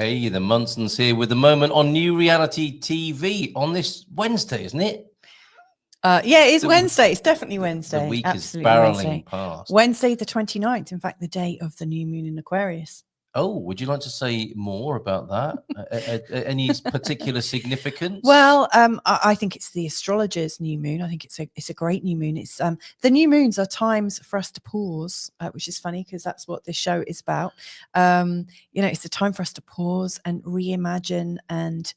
Okay, the Munsons here with the moment on New Reality TV on this Wednesday, isn't it? Yeah, it is Wednesday. It's definitely Wednesday. The week Absolutely is barreling Wednesday. past. Wednesday the 29th, in fact, the day of the new moon in Aquarius. Oh, would you like to say more about that? Any particular significance? Well, I think it's the astrologer's new moon. I think it's a great new moon. It's the new moons are times for us to pause, which is funny because that's what this show is about. It's a time for us to pause and reimagine, and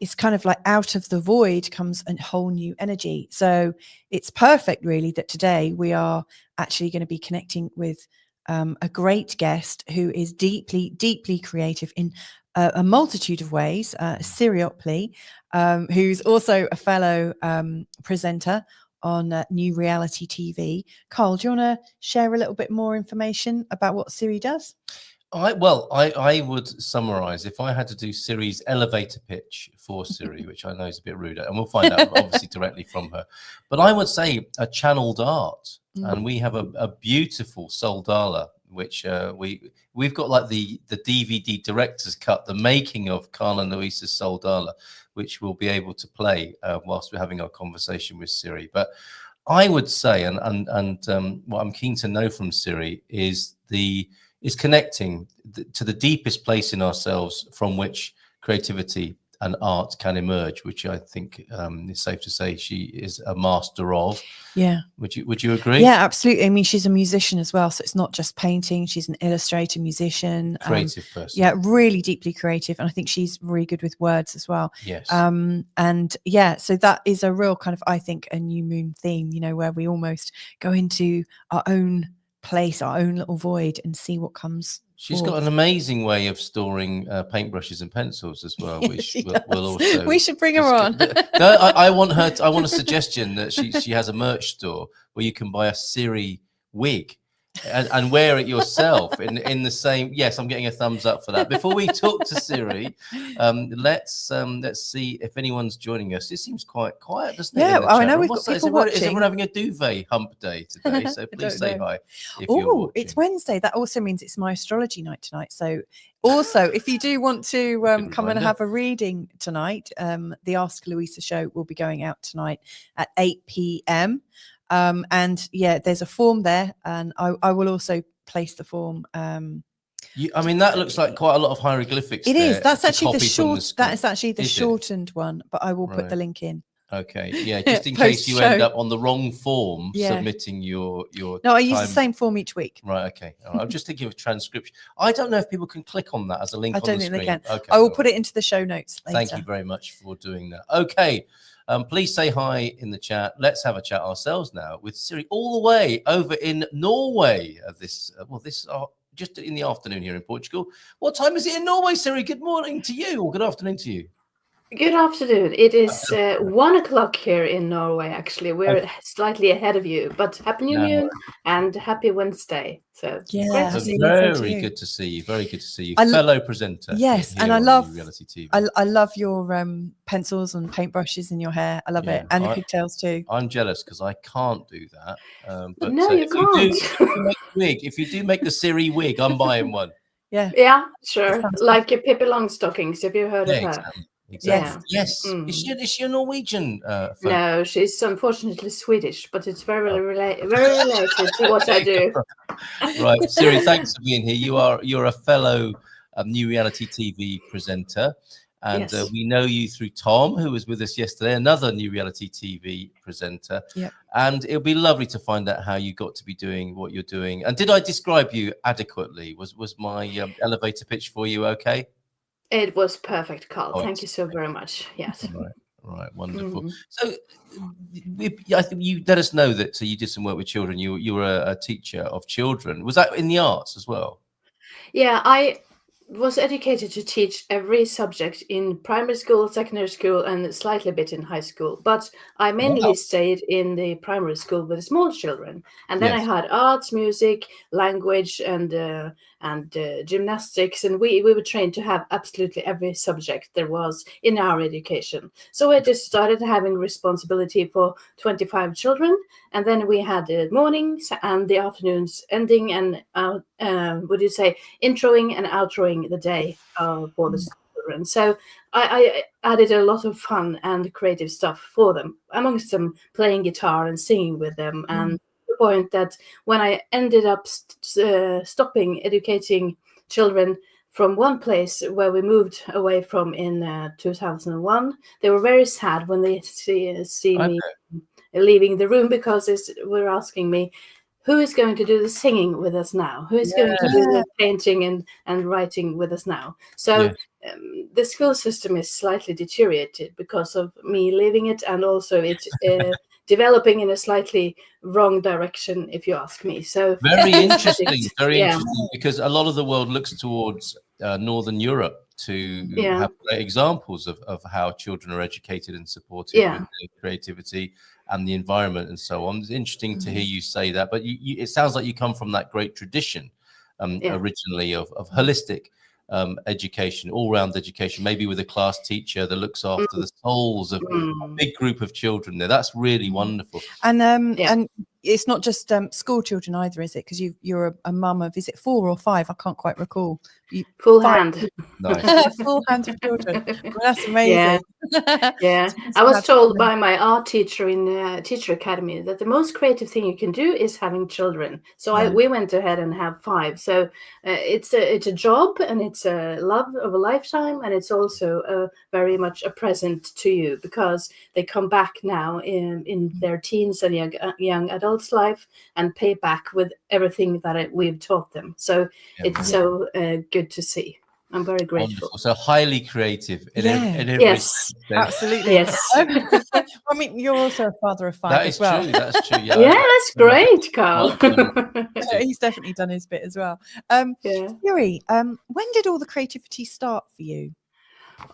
it's kind of like out of the void comes a whole new energy. So it's perfect, really, that today we are actually going to be connecting with a great guest who is deeply, deeply creative in a multitude of ways. Siri Opli, who's also a fellow presenter on New Reality TV. Carl, do you want to share a little bit more information about what Siri does? I would summarize, if I had to do Siri's elevator pitch for Siri, which I know is a bit rude, and we'll find out obviously directly from her, but I would say a channeled art. And we have a beautiful Soldala, which we've got like the DVD director's cut, the making of Carl and Louisa's Soldala, which we'll be able to play whilst we're having our conversation with Siri. But I would say, and what I'm keen to know from Siri is connecting to the deepest place in ourselves from which creativity and art can emerge, which I think is safe to say she is a master of. Yeah. Would you agree? Yeah, absolutely. I mean, she's a musician as well, so it's not just painting. She's an illustrator, musician, creative person. Yeah, really deeply creative, and I think she's really good with words as well. Yes. And yeah, so that is a real kind of, I think, a new moon theme. Where we almost go into our own place, our own little void, and see what comes. She's got an amazing way of storing paintbrushes and pencils as well, which we'll also. We should bring her on. No, I want her. I want a suggestion that she has a merch store where you can buy a Siri wig and wear it yourself in the same. Yes, I'm getting a thumbs up for that. Before we talk to Siri, let's see if anyone's joining us. It seems quite quiet, doesn't it? Yeah, I know we've got people watching. Is everyone having a duvet hump day today? So please say hi. Oh, it's Wednesday. That also means it's my astrology night tonight. So also, if you do want to come and have a reading tonight, the Ask Louisa show will be going out tonight at 8 p.m. And yeah, there's a form there, and I will also place the form. I mean, that looks like quite a lot of hieroglyphics. It is. That's actually the short. That is actually the Is shortened one, but I will put the link in. Okay, yeah, just in case you end up on the wrong form submitting your. No, I use the same form each week. Right. Okay. I'm just thinking of transcription. I don't know if people can click on that as a link. I don't think screen. They can. Okay. I will put it into the show notes later. Thank you very much for doing that. Okay. Please say hi in the chat. Let's have a chat ourselves now with Siri, all the way over in Norway. This just in the afternoon here in Portugal. What time is it in Norway, Siri? Good morning to you, or good afternoon to you. Good afternoon. It is 1 o'clock here in Norway, actually. We're slightly ahead of you, but Happy New Moon and Happy Wednesday. So yeah, very good to see you. Very good to see you, fellow presenter. Yes, and I love Reality TV. I love your pencils and paintbrushes in your hair. I love it, and the pigtails too. I'm jealous because I can't do that. But no, you can't. If you do make the Siri wig, I'm buying one. Yeah, sure. Like your Pippi Longstockings. Have you heard of her? Exactly. Yes. Is she a Norwegian? No, she's unfortunately Swedish, but it's very related to what I do. Right, Siri, thanks for being here. You're a fellow New Reality TV presenter, and we know you through Tom, who was with us yesterday, another New Reality TV presenter. Yeah. And it'll be lovely to find out how you got to be doing what you're doing. And did I describe you adequately? Was my elevator pitch for you okay? It was perfect, Carl. Thank you so very much. Yes. Right. Wonderful. So I think you let us know that you did some work with children. You were a teacher of children. Was that in the arts as well? Yeah, I was educated to teach every subject in primary school, secondary school, and slightly bit in high school. But I mainly stayed in the primary school with small children. And then I had arts, music, language, and gymnastics, and we were trained to have absolutely every subject there was in our education. So I just started having responsibility for 25 children, and then we had the mornings and the afternoons ending and introing and outroing the day for the children. So I added a lot of fun and creative stuff for them, amongst them playing guitar and singing with them. And the point that when I ended up stopping educating children from one place where we moved away from in 2001, they were very sad when they see me leaving the room, because they were asking me, who is going to do the singing with us now? Who is going to do the painting and writing with us now? So the school system is slightly deteriorated because of me leaving it, and also it's developing in a slightly wrong direction, if you ask me. So very interesting, interesting, because a lot of the world looks towards Northern Europe to have great examples of how children are educated and supported with their creativity and the environment and so on. It's interesting to hear you say that, but it sounds like you come from that great tradition originally of holistic education, all-round education, maybe with a class teacher that looks after the souls of a big group of children there. That's really wonderful. And and it's not just school children either, is it? Because you're a mum of, is it 4 or 5? I can't quite recall. Full hand. Nice. Full hands of children. Well, that's amazing. Yeah. I was told by my art teacher in Teacher Academy that the most creative thing you can do is having children. So we went ahead and have 5. So it's a job, and it's a love of a lifetime, and it's also very much a present to you, because they come back now in their teens and young adults' life and pay back with everything that we've taught them. So it's so good to see. I'm very grateful. Wonderful. So highly creative in every yes, absolutely. Yes. I mean, you're also a father of 5 as well. True. That's true. Yeah, that's great, Carl. He's definitely done his bit as well. Siri, when did all the creativity start for you?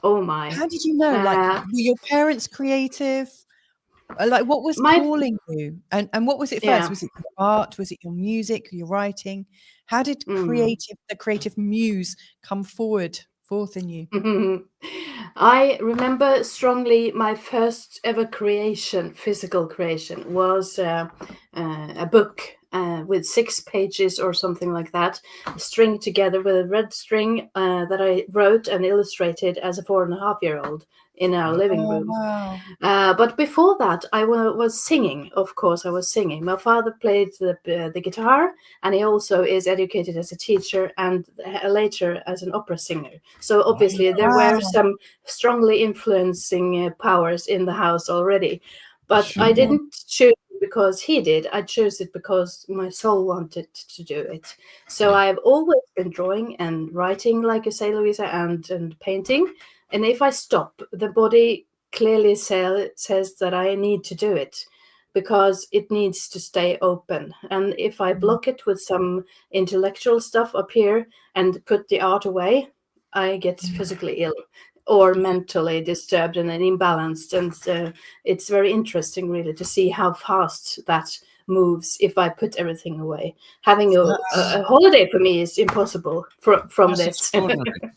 Oh my! How did you know? Like, were your parents creative? Like, what was calling you? And what was it first? Was it your art? Was it your music? Your writing? How did the creative muse come forth in you? I remember strongly my first ever creation, physical creation, was a book with 6 pages or something like that, stringed together with a red string that I wrote and illustrated as a 4.5-year-old in our living room. Wow. But before that, I was singing. Of course, I was singing. My father played the guitar, and he also is educated as a teacher and later as an opera singer. So obviously there were some strongly influencing powers in the house already. But I didn't choose it because he did. I chose it because my soul wanted to do it. So I've always been drawing and writing, like you say, Louisa, and painting. And if I stop, the body clearly says that I need to do it, because it needs to stay open. And if I block it with some intellectual stuff up here and put the art away, I get physically ill or mentally disturbed and imbalanced. And it's very interesting, really, to see how fast that moves if I put everything away. Having a holiday for me is impossible from this.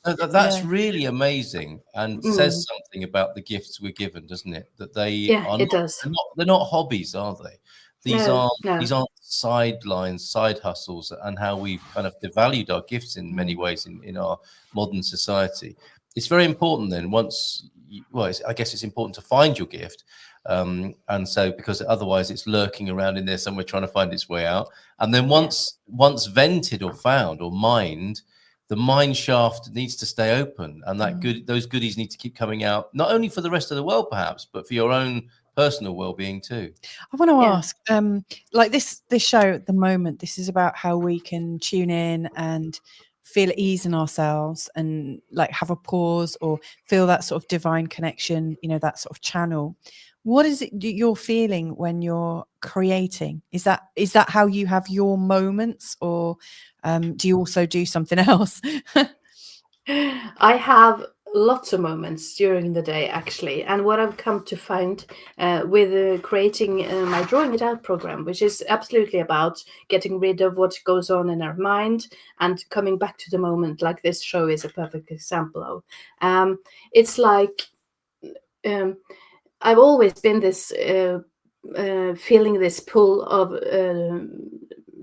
That's really amazing, and says something about the gifts we're given, doesn't it? That they're not hobbies, are they? These aren't sidelines, side hustles, and how we've kind of devalued our gifts in many ways in our modern society. It's very important then, I guess it's important to find your gift. And so, because otherwise it's lurking around in there somewhere trying to find its way out. And then once vented or found or mined, the mine shaft needs to stay open, and those goodies need to keep coming out, not only for the rest of the world perhaps, but for your own personal well-being too. I want to ask, like this show at the moment, this is about how we can tune in and feel at ease in ourselves and like have a pause or feel that sort of divine connection, that sort of channel. What is it you're feeling when you're creating? Is that how you have your moments, or do you also do something else? I have lots of moments during the day, actually. And what I've come to find with creating my Drawing It Out program, which is absolutely about getting rid of what goes on in our mind and coming back to the moment, like this show is a perfect example of. It's like I've always been this feeling this pull of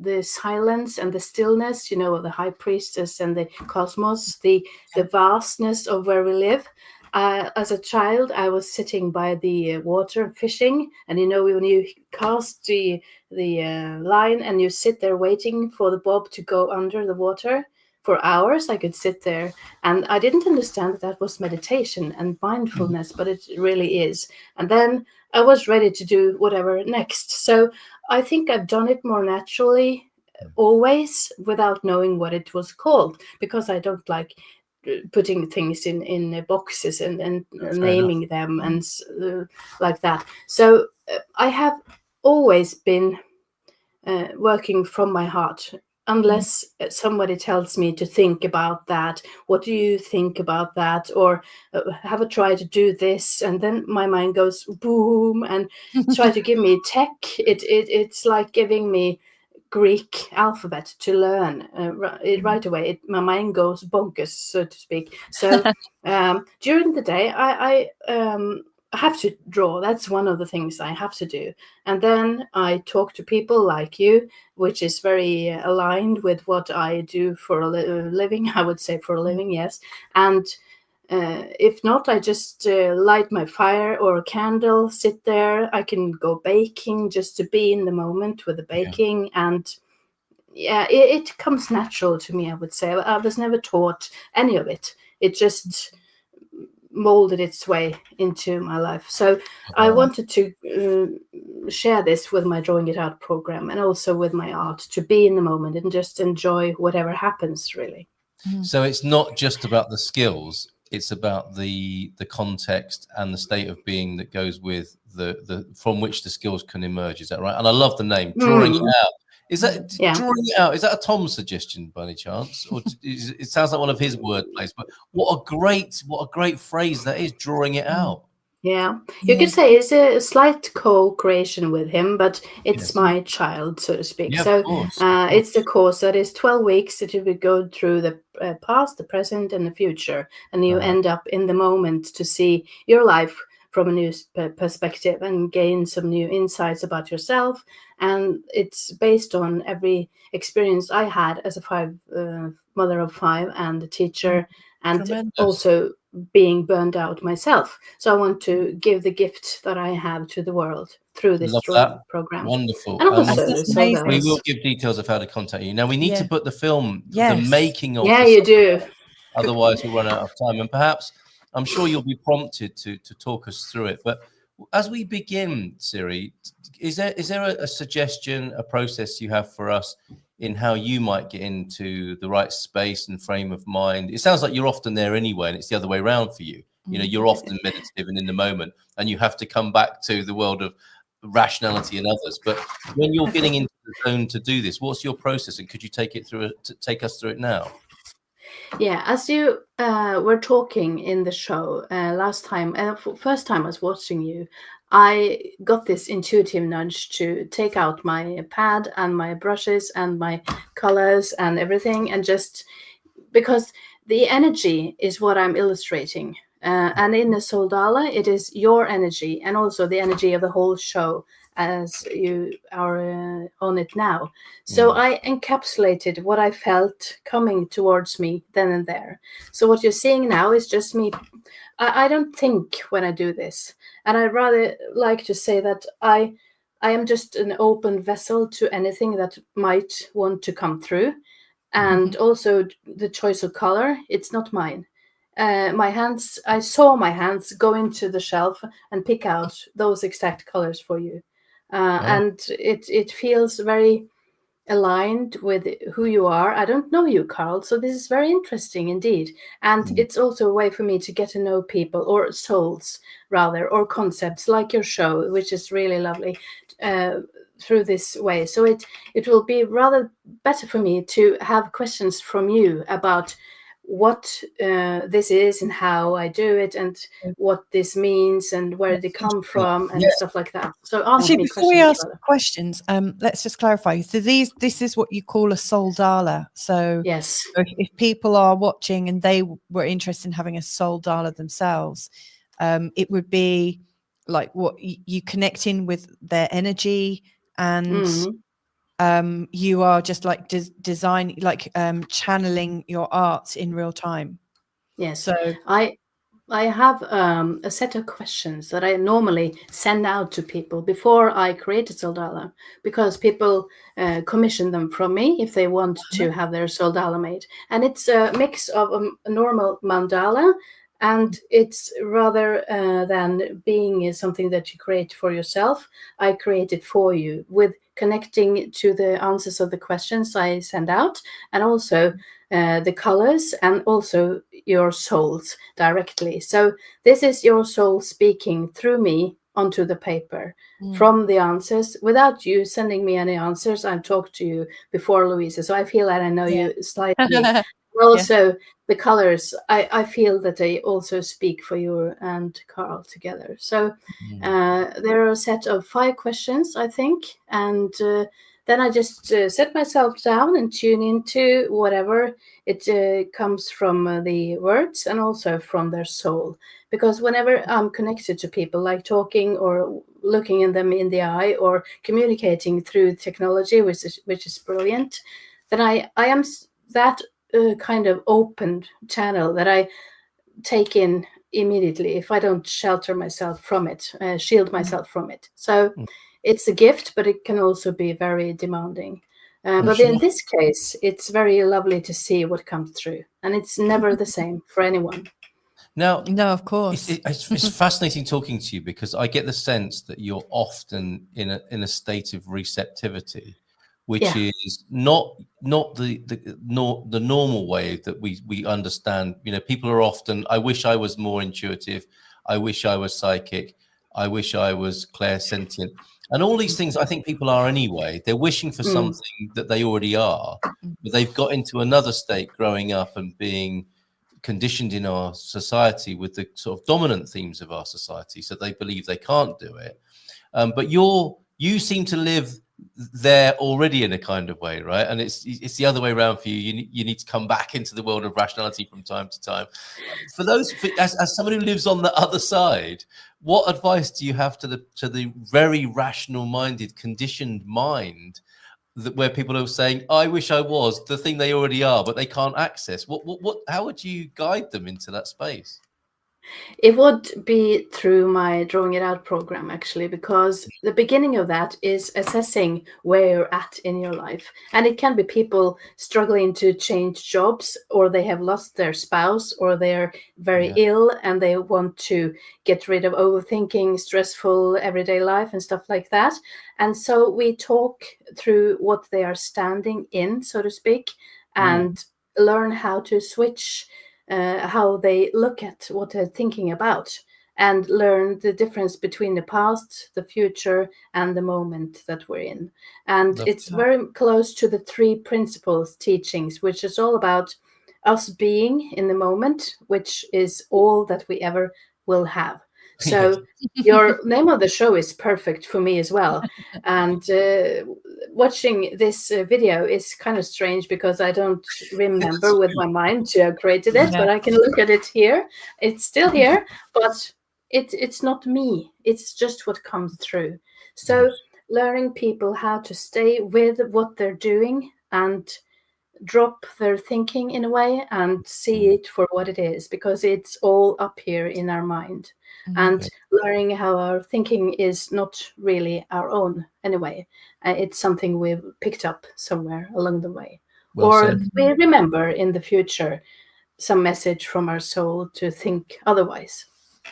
the silence and the stillness, of the high priestess and the cosmos, the vastness of where we live. As a child, I was sitting by the water fishing, and when you cast the line and you sit there waiting for the bob to go under the water for hours, I could sit there, and I didn't understand that was meditation and mindfulness, but it really is. And then I was ready to do whatever next. So I think I've done it more naturally, always, without knowing what it was called, because I don't like putting things in boxes and naming them and like that. So I have always been working from my heart, unless somebody tells me to think about that. What do you think about that? Or have a try to do this, and then my mind goes boom and try to give me tech. It's like giving me Greek alphabet to learn right away. My mind goes bonkers, so to speak. So during the day, I have to draw. That's one of the things I have to do. And then I talk to people like you, which is very aligned with what I do for a living. I would say for a living, yes. And if not, I just light my fire or a candle, sit there. I can go baking just to be in the moment with the baking. And it comes natural to me, I would say. I was never taught any of it. It just molded its way into my life. So I wanted to share this with my Drawing It Out program, and also with my art, to be in the moment and just enjoy whatever happens, really. So it's not just about the skills, it's about the context and the state of being that goes with the from which the skills can emerge. Is that right? And I love the name, Drawing It Out. Is that Drawing It Out? Is that a Tom suggestion by any chance? Or it sounds like one of his word plays, but what a great phrase that is, drawing it out. Yeah, you could say it's a slight co-creation with him, but it's my child, so to speak. Yeah, so of course. it's the course that is 12 weeks that you would go through the past, the present, and the future, and you end up in the moment to see your life from a new perspective and gain some new insights about yourself. And it's based on every experience I had as a mother of five and a teacher, and Tremendous. also being burned out myself. So I want to give the gift that I have to the world through this drawing program. Wonderful. And also, we will give details of how to contact you. Now we need to put the film, the making of. Yeah, you do. Otherwise, we'll run out of time. And perhaps, I'm sure you'll be prompted to talk us through it. But as we begin, Siri, is there a suggestion, a process you have for us in how you might get into the right space and frame of mind? It sounds like you're often there anyway, and it's the other way around for you. You're often meditative and in the moment, and you have to come back to the world of rationality and others. But when you're getting into the zone to do this, what's your process, and could you take us through it now? Yeah, as you were talking in the show last time, first time I was watching you, I got this intuitive nudge to take out my pad and my brushes and my colors and everything, and just because the energy is what I'm illustrating. And in the Soldala, it is your energy and also the energy of the whole show as you are on it now. So I encapsulated what I felt coming towards me then and there. So what you're seeing now is just me. I don't think when I do this. And I'd rather like to say that I am just an open vessel to anything that might want to come through. And also the choice of color, it's not mine. My hands, I saw my hands go into the shelf and pick out those exact colors for you. And it feels very aligned with who you are. I don't know you, Carl, so this is very interesting indeed. And it's also a way for me to get to know people, or souls rather, or concepts like your show, which is really lovely, through this way. So it will be rather better for me to have questions from you about what this is and how I do it and what this means and where they come from and stuff like that. So ask Actually, me before we questions. ask questions, let's just clarify. So this is what you call a soldala. So Yes. if people are watching and they were interested in having a soldala themselves, it would be like what you connect in with their energy, and you are just like design, like channeling your art in real time. Yes. So I have a set of questions that I normally send out to people before I create a soldala, because people commission them from me if they want to have their soldala made. And it's a mix of a normal mandala, and it's rather than being something that you create for yourself, I create it for you with connecting to the answers of the questions I send out, and also the colors, and also your souls directly. So this is your soul speaking through me onto the paper from the answers without you sending me any answers. I've talked to you before, Louisa, so I feel that I know you slightly. Also, the colors, I feel that they also speak for you and Carl together. So there are a set of 5 questions, I think, and then I just set myself down and tune into whatever it comes from the words and also from their soul. Because whenever I'm connected to people, like talking or looking in them in the eye or communicating through technology, which is brilliant, then I am that kind of open channel that I take in immediately if I don't shelter myself from it, shield myself from it. So it's a gift, but it can also be very demanding. But in this case, it's very lovely to see what comes through, and it's never the same for anyone. Now, no, of course, it's fascinating talking to you, because I get the sense that you're often in a state of receptivity, which is not the normal way that we understand. You know, people are often, I wish I was more intuitive, I wish I was psychic, I wish I was clairsentient, and all these things I think people are anyway. They're wishing for something that they already are, but they've got into another state growing up and being conditioned in our society with the sort of dominant themes of our society, so they believe they can't do it. But you seem to live there already in a kind of way, right? And it's the other way around for you. You need to come back into the world of rationality from time to time. As someone who lives on the other side, what advice do you have to the very rational-minded, conditioned mind where people are saying, I wish I was the thing they already are, but they can't access? How would you guide them into that space? It would be through my Drawing It Out program, actually, because the beginning of that is assessing where you're at in your life. And it can be people struggling to change jobs, or they have lost their spouse, or they're very ill and they want to get rid of overthinking, stressful everyday life and stuff like that. And so we talk through what they are standing in, so to speak, and learn how to switch how they look at what they're thinking about, and learn the difference between the past, the future, and the moment that we're in. And it's very close to the 3 principles teachings, which is all about us being in the moment, which is all that we ever will have. So your name of the show is perfect for me as well. And watching this video is kind of strange, because I don't remember with my mind to have created it, but I can look at it here. It's still here, but it's not me. It's just what comes through. So learning people how to stay with what they're doing and drop their thinking in a way and see it for what it is, because it's all up here in our mind. And learning how our thinking is not really our own anyway. It's something we've picked up somewhere along the way. Or we remember in the future some message from our soul to think otherwise.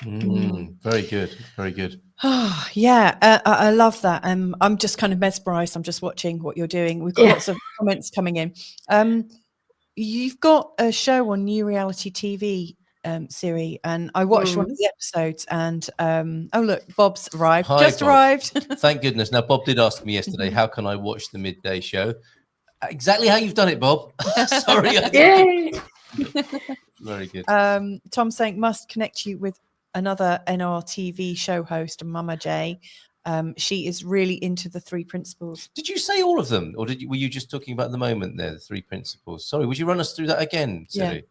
Very good. Very good. Oh, yeah, I love that. I'm just kind of mesmerized. I'm just watching what you're doing. We've got lots of comments coming in. You've got a show on New Reality TV, Siri, and I watched one of the episodes, and oh look, Bob's arrived. Hi, Bob. Arrived. Thank goodness. Now, Bob did ask me yesterday, how can I watch the midday show? Exactly how you've done it, Bob. Sorry, I didn't Very good. Tom's saying must connect you with another NRTV show host, Mama J. She is really into the 3 principles. Did you say all of them, or were you just talking about the moment there, the 3 principles? Sorry, would you run us through that again, Siri?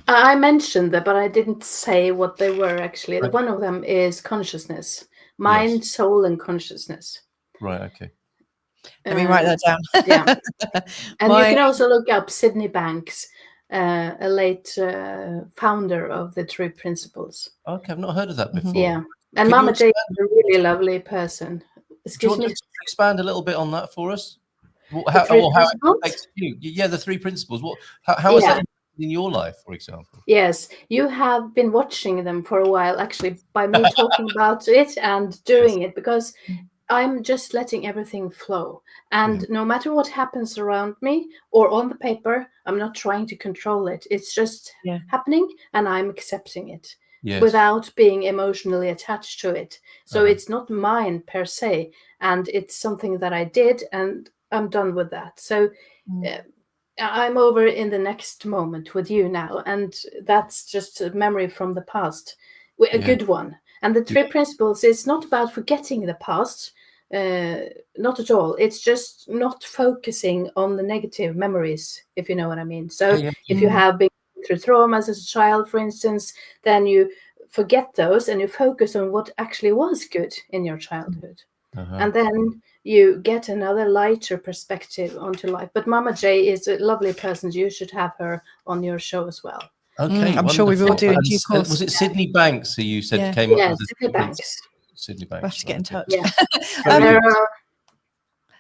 I mentioned that, but I didn't say what they were actually. Right. One of them is consciousness, mind, soul, and consciousness. Right. Okay. Let me write that down. Yeah. And you can also look up Sydney Banks, a late founder of the 3 principles. Okay, I've not heard of that before. Yeah. And Mama J is a really lovely person. Do you want to expand a little bit on that for us? How it affects you? Yeah, the 3 principles. How is that in your life, for example? Yes, you have been watching them for a while, actually, by me talking about it and doing it, because I'm just letting everything flow. And no matter what happens around me or on the paper, I'm not trying to control it. It's just happening, and I'm accepting it without being emotionally attached to it. So it's not mine per se, and it's something that I did, and I'm done with that. So I'm over in the next moment with you now, and that's just a memory from the past, a good one. And the 3 principles is not about forgetting the past, not at all. It's just not focusing on the negative memories, if you know what I mean. So if you have been through traumas as a child, for instance, then you forget those and you focus on what actually was good in your childhood. And then you get another lighter perspective onto life. But Mama J is a lovely person. You should have her on your show as well. Okay, I'm sure we will do in due course. Was it Sydney Banks who you said came up with Sydney Banks. Sydney Banks. We'll have to get in touch. Yeah.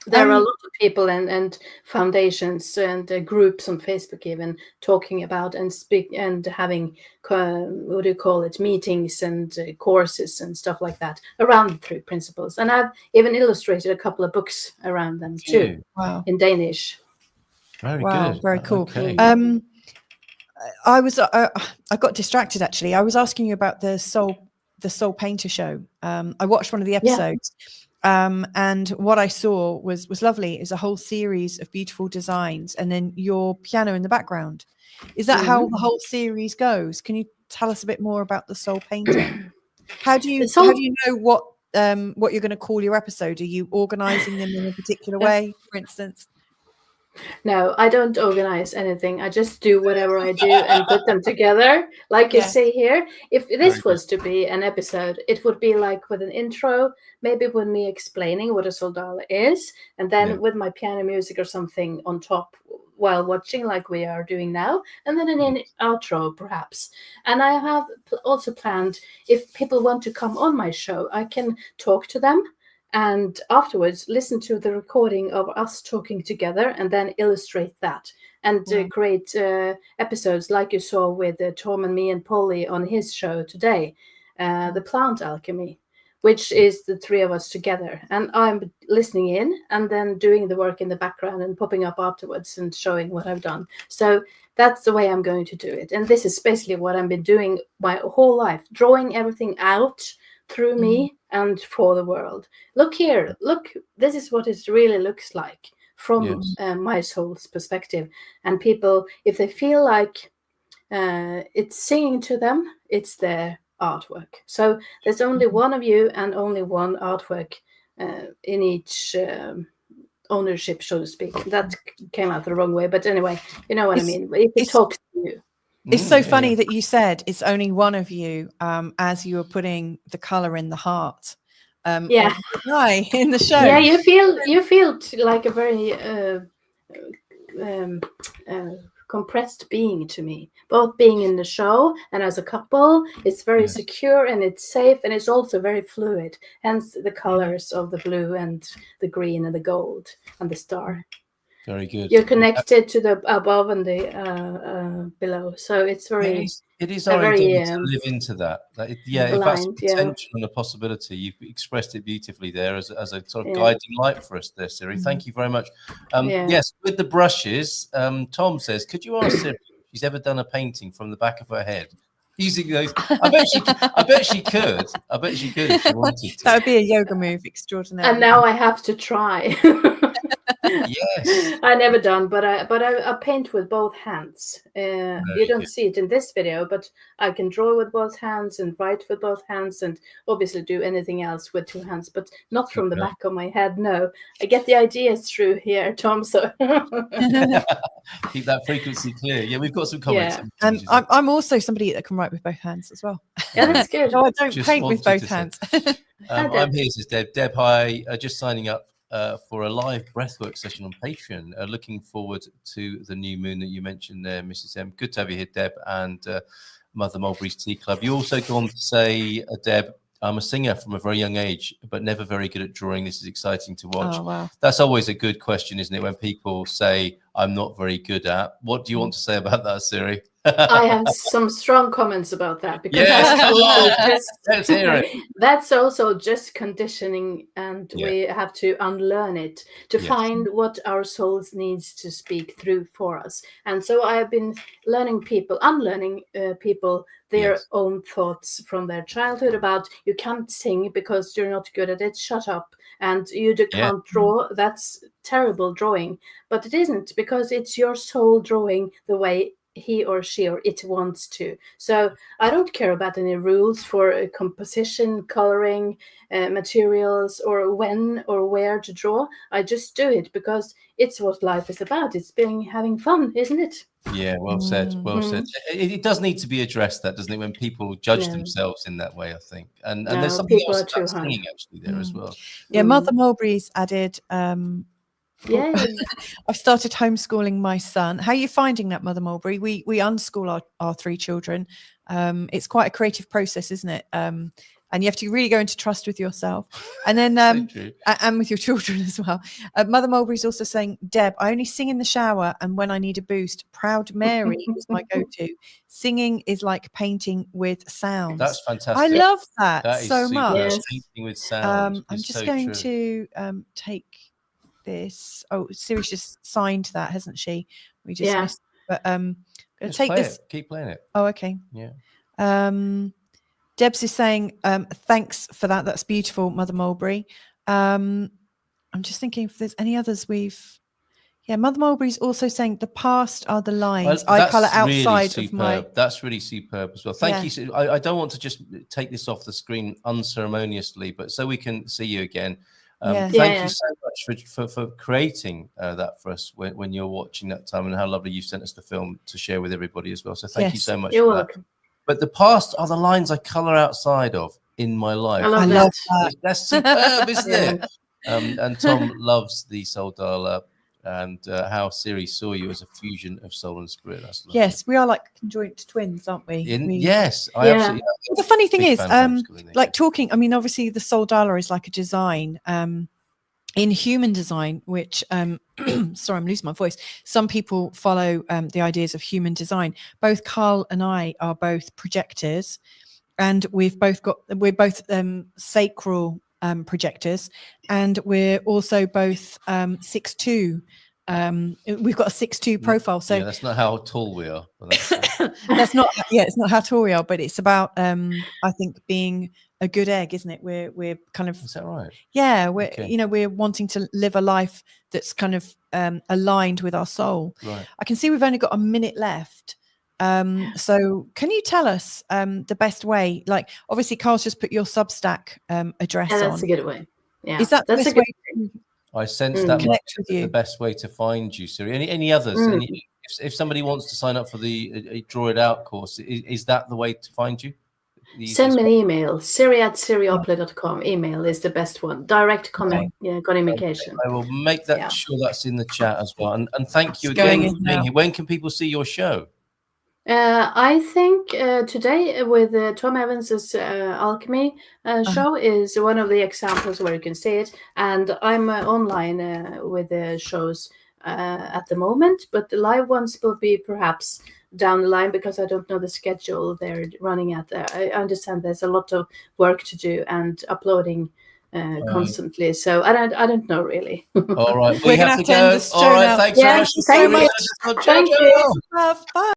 There are a lot of people and foundations and groups on Facebook even talking about and having meetings and courses and stuff like that around the 3 principles. And I've even illustrated a couple of books around them too. Wow. In Danish. Very good. Very cool. Okay. I got distracted actually. I was asking you about the Soul Painter show. I watched one of the episodes. And what I saw was lovely. Is a whole series of beautiful designs, and then your piano in the background. Is that how the whole series goes? Can you tell us a bit more about the Soul Painter? How do you know what you're going to call your episode? Are you organizing them in a particular way, for instance? No, I don't organize anything. I just do whatever I do and put them together. Like you say here, if this was to be an episode, it would be like with an intro, maybe with me explaining what a soldala is, and then with my piano music or something on top while watching, like we are doing now, and then an outro perhaps. And I have also planned, if people want to come on my show, I can talk to them and afterwards listen to the recording of us talking together and then illustrate that and create episodes like you saw with Tom and me and Polly on his show today, The Plant Alchemy, which is the 3 of us together. And I'm listening in and then doing the work in the background and popping up afterwards and showing what I've done. So that's the way I'm going to do it. And this is basically what I've been doing my whole life, drawing everything out through me and for the world. Look here, look, this is what it really looks like from my soul's perspective. And people, if they feel like it's singing to them, it's their artwork. So there's only one of you and only one artwork in each ownership, so to speak. That came out the wrong way, but anyway, you know what I mean. If it talks to you. It's so funny that you said it's only one of you, as you were putting the color in the heart. In the show. Yeah, you feel like a very compressed being to me. Both being in the show and as a couple, it's very secure and it's safe and it's also very fluid. Hence the colors of the blue and the green and the gold and the star. Very good. You're connected to the above and the below, so it's very. It is our intent to live into that. If that's a aligned, potential and a possibility, you've expressed it beautifully there as a sort of guiding light for us there, Siri. Thank you very much. Yes, with the brushes, Tom says, could you ask Siri if she's ever done a painting from the back of her head using those? I bet she could. I bet she could if she wanted to. That would be a yoga move extraordinary. And now I have to try. Yes. I never done, but I paint with both hands. You don't good. see it in this video, but I can draw with both hands and write with both hands, and obviously do anything else with two hands, but not from the Okay. back of my head. No, I get the ideas through here, Tom. So Keep that frequency clear. Yeah, we've got some comments. Yeah. And I'm also somebody that can write with both hands as well. yeah, that's good. No, I don't Just paint with wanted both to say. hands. Hi, Deb. I'm here, says Deb. Deb, hi. Just signing up for a live breathwork session on Patreon. Looking forward to the new moon that you mentioned there, Mrs. M. Good to have you here, Deb, and Mother Mulberry's Tea Club. You also go on to say, Deb, I'm a singer from a very young age, but never very good at drawing. This is exciting to watch. Oh, wow. That's always a good question, isn't it? When people say, I'm not very good at. What do you want to say about that, Siri? I have some strong comments about that, because Yes, let's hear it. that's also just conditioning, and Yeah. we have to unlearn it to Yes. find what our souls needs to speak through for us. And so I have been unlearning people their Yes. own thoughts from their childhood about, you can't sing because you're not good at it, shut up, and you can't draw, that's terrible drawing. But it isn't, because it's your soul drawing the way he or she or it wants to. So I don't care about any rules for composition, coloring, materials, or when or where to draw. I just do it because it's what life is about. It's having fun, isn't it? Yeah, well said. Well said. It does need to be addressed, that, doesn't it? When people judge themselves in that way, I think, and there's something people else are about too hard. singing actually there as well. Yeah, Mother Mulberry's added. Yeah. I've started homeschooling my son. How are you finding that, Mother Mulberry? We unschool our three children. It's quite a creative process, isn't it? And you have to really go into trust with yourself, and then and with your children as well. Mother Mulberry's also saying, Deb, I only sing in the shower and when I need a boost. Proud Mary is my go-to. Singing is like painting with sounds. That's fantastic. I love that, is so super. much. Yes. Painting with sound. I'm just going to take this. Oh, Siri's just signed that, hasn't she? We just missed. But gonna take this. Keep playing it. Oh, okay. Yeah. Debs is saying, thanks for that. That's beautiful, Mother Mulberry. I'm just thinking if there's any others Mother Mulberry's also saying the past are the lines. I colour outside of my. That's really superb as well. Thank you. I don't want to just take this off the screen unceremoniously, but so we can see you again. Thank you so much for creating that for us when you're watching that time, and how lovely you sent us the film to share with everybody as well. So thank you so much. You're welcome. But the past are the lines I colour outside of in my life. I love that. That's superb, isn't it? And Tom loves the Soul Dialer, and how Siri saw you as a fusion of soul and spirit. That's lovely. Yes, we are like conjoined twins, aren't we? Yes, I absolutely. The funny thing is, like talking, I mean, obviously the Soul Dialer is like a design in human design, which, sorry, I'm losing my voice. Some people follow the ideas of human design. Both Carl and I are both projectors, and we're both sacral projectors, and we're also both 6'2". We've got a 6'2" profile. So that's not how tall we are. That's not. Yeah, it's not how tall we are, but it's about I think being a good egg, isn't it? We're kind of. Is that right? Yeah, we're wanting to live a life that's kind of aligned with our soul. Right. I can see we've only got a minute left. So can you tell us the best way? Like, obviously, Carl's just put your Substack address on. That's a good way. Yeah, is that the best way to I sense that connect with you? The best way to find you, Siri. Any others? If somebody wants to sign up for the Draw It Out course, is that the way to find you? Send me an email. Siri@siriopli.com. Email is the best one. Direct communication. I will make that sure that's in the chat as well. And thank you again for being here. When can people see your show? I think today with Tom Evans's Alchemy show is one of the examples where you can see it. And I'm online with the shows at the moment, but the live ones will be perhaps down the line, because I don't know the schedule they're running at. I understand there's a lot of work to do and uploading constantly, so I don't know really. All right, we have to go. All right, thanks so much. Thank you. Bye.